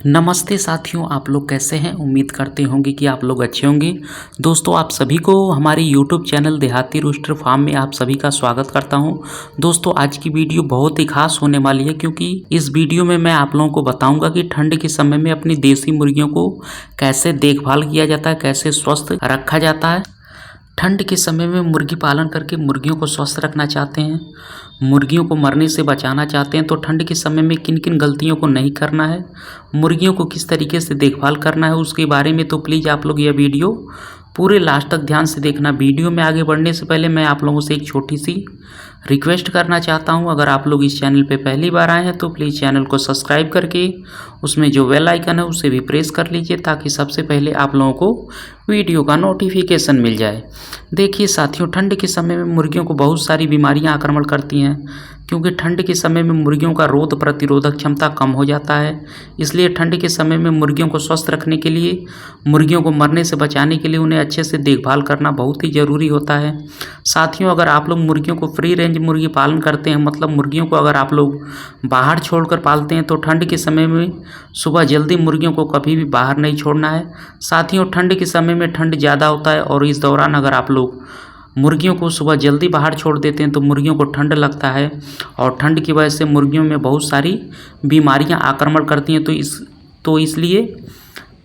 नमस्ते साथियों, आप लोग कैसे हैं। उम्मीद करते होंगे कि आप लोग अच्छे होंगे। दोस्तों, आप सभी को हमारे YouTube चैनल देहाती रूस्टर फार्म में आप सभी का स्वागत करता हूं। दोस्तों, आज की वीडियो बहुत ही खास होने वाली है क्योंकि इस वीडियो में मैं आप लोगों को बताऊंगा कि ठंड के समय में अपनी देसी मुर्गियों को कैसे देखभाल किया जाता है, कैसे स्वस्थ रखा जाता है। ठंड के समय में मुर्गी पालन करके मुर्गियों को स्वस्थ रखना चाहते हैं, मुर्गियों को मरने से बचाना चाहते हैं तो ठंड के समय में किन किन गलतियों को नहीं करना है, मुर्गियों को किस तरीके से देखभाल करना है, उसके बारे में तो प्लीज़ आप लोग यह वीडियो पूरे लास्ट तक ध्यान से देखना। वीडियो में आगे बढ़ने से पहले मैं आप लोगों से एक छोटी सी रिक्वेस्ट करना चाहता हूं। अगर आप लोग इस चैनल पे पहली बार आए हैं तो प्लीज़ चैनल को सब्सक्राइब करके उसमें जो बेल आइकन है उसे भी प्रेस कर लीजिए ताकि सबसे पहले आप लोगों को वीडियो का नोटिफिकेशन मिल जाए। देखिए साथियों, ठंड के समय में मुर्गियों को बहुत सारी बीमारियां आक्रमण करती हैं क्योंकि ठंड के समय में मुर्गियों का रोग प्रतिरोधक क्षमता कम हो जाता है। इसलिए ठंड के समय में मुर्गियों को स्वस्थ रखने के लिए, मुर्गियों को मरने से बचाने के लिए उन्हें अच्छे से देखभाल करना बहुत ही ज़रूरी होता है। साथियों, अगर आप लोग मुर्गियों को फ्री रेंज मुर्गी पालन करते हैं, मतलब मुर्गियों को अगर आप लोग बाहर छोड़कर पालते हैं तो ठंड के समय में सुबह जल्दी मुर्गियों को कभी भी बाहर नहीं छोड़ना है। साथियों, ठंड के समय में ठंड ज़्यादा होता है और इस दौरान अगर आप लोग मुर्गियों को सुबह जल्दी बाहर छोड़ देते हैं तो मुर्गियों को ठंड लगता है और ठंड की वजह से मुर्गियों में बहुत सारी बीमारियां आक्रमण करती हैं। तो इसलिए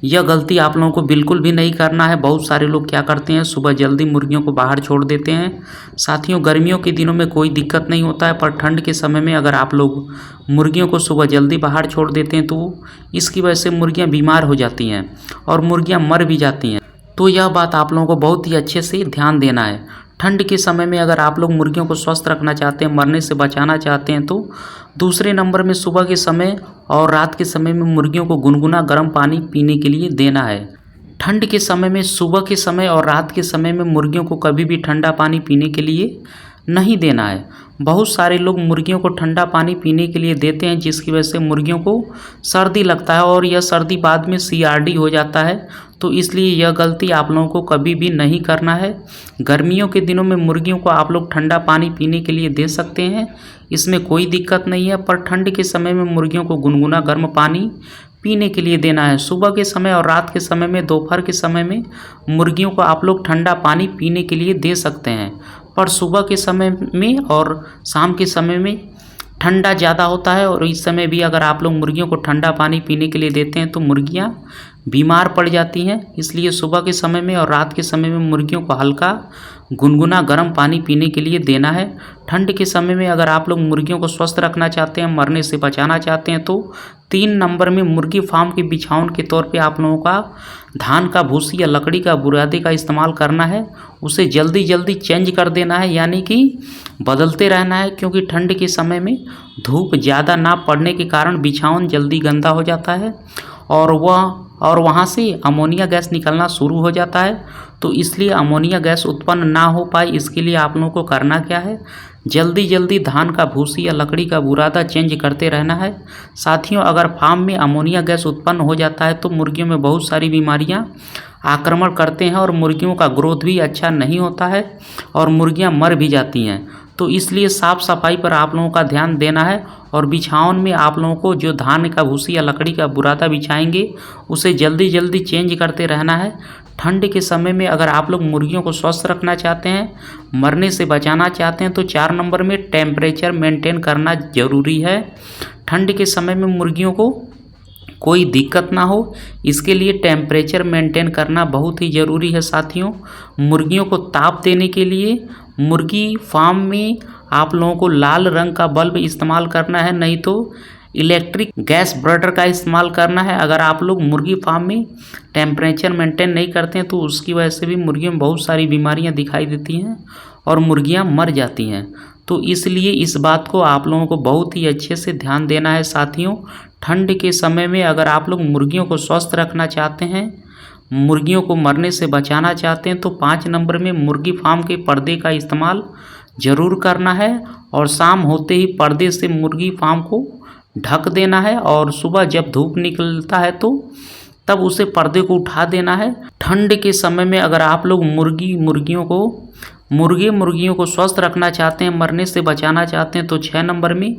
यह गलती आप लोगों को बिल्कुल भी नहीं करना है। बहुत सारे लोग क्या करते हैं, सुबह जल्दी मुर्गियों को बाहर छोड़ देते हैं। साथियों, गर्मियों के दिनों में कोई दिक्कत नहीं होता है, पर ठंड के समय में अगर आप लोग मुर्गियों को सुबह जल्दी बाहर छोड़ देते हैं तो इसकी वजह से मुर्गियाँ बीमार हो जाती हैं और मुर्गियाँ मर भी जाती हैं। तो यह बात आप लोगों को बहुत ही अच्छे से ध्यान देना है। ठंड के समय में अगर आप लोग मुर्गियों को स्वस्थ रखना चाहते हैं, मरने से बचाना चाहते हैं तो दूसरे नंबर में सुबह के समय और रात के समय में मुर्गियों को गुनगुना गर्म पानी पीने के लिए देना है। ठंड के समय में सुबह के समय और रात के समय में मुर्गियों को कभी भी ठंडा पानी पीने के लिए नहीं देना है। बहुत सारे लोग मुर्गियों को ठंडा पानी पीने के लिए देते हैं जिसकी वजह से मुर्गियों को सर्दी लगता है और यह सर्दी बाद में CRD हो जाता है। तो इसलिए यह गलती आप लोगों को कभी भी नहीं करना है। गर्मियों के दिनों में मुर्गियों को आप लोग ठंडा पानी पीने के लिए दे सकते हैं, इसमें कोई दिक्कत नहीं है, पर ठंड के समय में मुर्गियों को गुनगुना गर्म पानी पीने के लिए देना है। सुबह के समय और रात के समय में, दोपहर के समय में मुर्गियों को आप लोग ठंडा पानी पीने के लिए दे सकते हैं, पर सुबह के समय में और शाम के समय में ठंडा ज़्यादा होता है और इस समय भी अगर आप लोग मुर्गियों को ठंडा पानी पीने के लिए देते हैं तो मुर्गियाँ बीमार पड़ जाती हैं। इसलिए सुबह के समय में और रात के समय में मुर्गियों को हल्का गुनगुना गर्म पानी पीने के लिए देना है। ठंड के समय में अगर आप लोग मुर्गियों को स्वस्थ रखना चाहते हैं, मरने से बचाना चाहते हैं तो 3 नंबर में मुर्गी फार्म के बिछावन के तौर पे आप लोगों का धान का भूसी या लकड़ी का बुरादे का इस्तेमाल करना है। उसे जल्दी जल्दी चेंज कर देना है, यानी कि बदलते रहना है, क्योंकि ठंड के समय में धूप ज़्यादा ना पड़ने के कारण बिछावन जल्दी गंदा हो जाता है और वहाँ से अमोनिया गैस निकलना शुरू हो जाता है। तो इसलिए अमोनिया गैस उत्पन्न ना हो पाए, इसके लिए आप लोगों को करना क्या है, जल्दी जल्दी धान का भूसी या लकड़ी का बुरादा चेंज करते रहना है। साथियों, अगर फार्म में अमोनिया गैस उत्पन्न हो जाता है तो मुर्गियों में बहुत सारी बीमारियां आक्रमण करते हैं और मुर्गियों का ग्रोथ भी अच्छा नहीं होता है और मुर्गियां मर भी जाती हैं। तो इसलिए साफ़ सफाई पर आप लोगों का ध्यान देना है और बिछावन में आप लोगों को जो धान का भूसी या लकड़ी का बुरादा बिछाएंगे उसे जल्दी जल्दी चेंज करते रहना है। ठंड के समय में अगर आप लोग मुर्गियों को स्वस्थ रखना चाहते हैं, मरने से बचाना चाहते हैं तो 4 नंबर में टेम्परेचर मेंटेन करना ज़रूरी है। ठंड के समय में मुर्गियों को कोई दिक्कत ना हो, इसके लिए टेम्परेचर मेंटेन करना बहुत ही ज़रूरी है। साथियों, मुर्गियों को ताप देने के लिए मुर्गी फार्म में आप लोगों को लाल रंग का बल्ब इस्तेमाल करना है, नहीं तो इलेक्ट्रिक गैस ब्रडर का इस्तेमाल करना है। अगर आप लोग मुर्गी फार्म में टेम्परेचर मेंटेन नहीं करते हैं तो उसकी वजह से भी मुर्गियों में बहुत सारी बीमारियां दिखाई देती हैं और मुर्गियां मर जाती हैं। तो इसलिए इस बात को आप लोगों को बहुत ही अच्छे से ध्यान देना है। साथियों, ठंड के समय में अगर आप लोग मुर्गियों को स्वस्थ रखना चाहते हैं, मुर्गियों को मरने से बचाना चाहते हैं तो 5 नंबर में मुर्गी फार्म के पर्दे का इस्तेमाल ज़रूर करना है और शाम होते ही पर्दे से मुर्गी फार्म को ढक देना है और सुबह जब धूप निकलता है तो तब उसे पर्दे को उठा देना है। ठंड के समय में अगर आप लोग मुर्गियों को स्वस्थ रखना चाहते हैं, मरने से बचाना चाहते हैं तो 6 नंबर में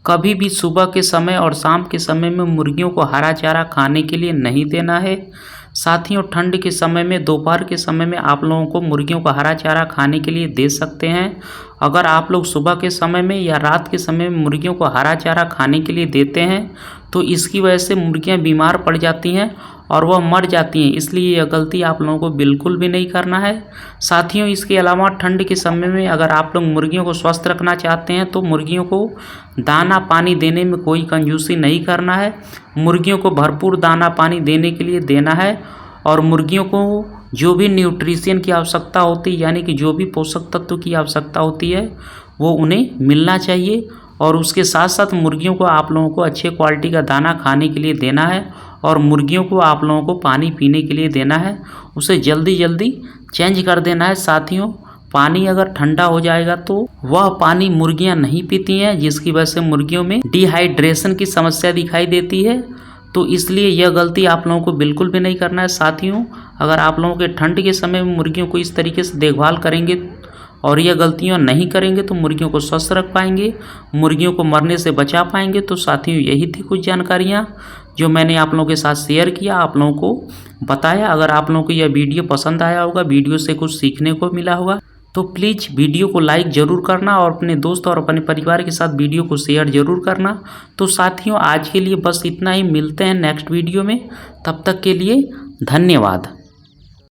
कभी भी सुबह के समय और शाम के समय में मुर्गियों को हरा चारा खाने के लिए नहीं देना है। साथियों, ठंड के समय में दोपहर के समय में आप लोगों को मुर्गियों को हरा चारा खाने के लिए दे सकते हैं। अगर आप लोग सुबह के समय में या रात के समय में मुर्गियों को हरा चारा खाने के लिए देते हैं तो इसकी वजह से मुर्गियां बीमार पड़ जाती हैं और वह मर जाती हैं, इसलिए यह गलती आप लोगों को बिल्कुल भी नहीं करना है। साथियों, इसके अलावा ठंड के समय में अगर आप लोग मुर्गियों को स्वस्थ रखना चाहते हैं तो मुर्गियों को दाना पानी देने में कोई कंजूसी नहीं करना है। मुर्गियों को भरपूर दाना पानी देने के लिए देना है और मुर्गियों को जो भी न्यूट्रिशन की आवश्यकता होती है, यानी कि जो भी पोषक तत्व की आवश्यकता होती है, वो उन्हें मिलना चाहिए। और उसके साथ साथ मुर्गियों को आप लोगों को अच्छे क्वालिटी का दाना खाने के लिए देना है और मुर्गियों को आप लोगों को पानी पीने के लिए देना है। उसे जल्दी जल्दी चेंज कर देना है। साथियों, पानी अगर ठंडा हो जाएगा तो वह पानी मुर्गियां नहीं पीती हैं, जिसकी वजह से मुर्गियों में डिहाइड्रेशन की समस्या दिखाई देती है। तो इसलिए यह गलती आप लोगों को बिल्कुल भी नहीं करना है। साथियों, अगर आप लोगों के ठंड के समय में मुर्गियों को इस तरीके से देखभाल करेंगे और यह गलतियां नहीं करेंगे तो मुर्गियों को स्वस्थ रख पाएंगे, मुर्गियों को मरने से बचा पाएंगे। तो साथियों, यही थी कुछ जानकारियां जो मैंने आप लोगों के साथ शेयर किया, आप लोगों को बताया। अगर आप लोगों को यह वीडियो पसंद आया होगा, वीडियो से कुछ सीखने को मिला होगा, तो प्लीज़ वीडियो को लाइक ज़रूर करना और अपने दोस्त और अपने परिवार के साथ वीडियो को शेयर ज़रूर करना। तो साथियों, आज के लिए बस इतना ही। मिलते हैं नेक्स्ट वीडियो में, तब तक के लिए धन्यवाद।